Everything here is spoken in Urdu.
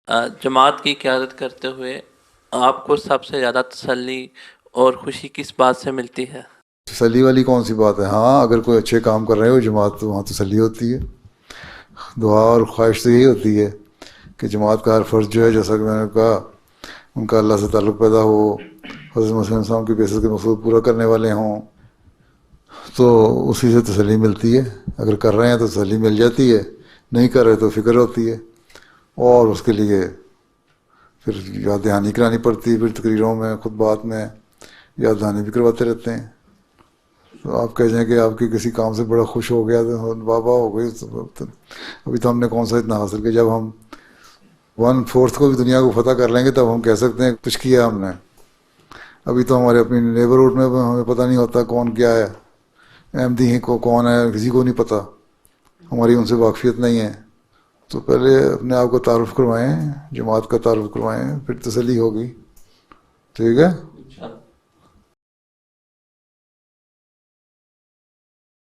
جماعت کی قیادت کرتے ہوئے آپ کو سب سے زیادہ تسلی اور خوشی کس بات سے ملتی ہے؟ تسلی والی کون سی بات ہے؟ ہاں، اگر کوئی اچھے کام کر رہے ہو جماعت تو وہاں تسلی ہوتی ہے. دعا اور خواہش تو یہی ہوتی ہے کہ جماعت کا ہر فرض جو ہے، جیسا کہ میں نے کہا، ان کا اللہ سے تعلق پیدا ہو، حضرت مسیح علیہ السلام کی بعثت کے مقصود پورا کرنے والے ہوں، تو اسی سے تسلی ملتی ہے. اگر کر رہے ہیں تو تسلی مل جاتی ہے، نہیں کر رہے تو فکر ہوتی ہے، اور اس کے لیے پھر یاد دہانی کرانی پڑتی ہے. پھر تقریروں میں، خطبات میں یاد دہانی بھی کرواتے رہتے ہیں. تو آپ کہہ جائیں کہ آپ کی کسی کام سے بڑا خوش ہو گیا تو واہ ہو گئی، ابھی تو ہم نے کون سا اتنا حاصل کیا. جب ہم 1/4 کو بھی دنیا کو فتح کر لیں گے تب ہم کہہ سکتے ہیں کچھ کیا ہم نے. ابھی تو ہمارے اپنی نیبرہڈ میں ہمیں پتہ نہیں ہوتا کون کیا ہے، احمدی کو کون ہے، کسی کو نہیں پتہ، ہماری ان سے واقفیت نہیں ہے. تو پہلے اپنے آپ کو تعارف کروائیں، جماعت کا تعارف کروائیں، پھر تسلی ہوگی. ٹھیک ہے.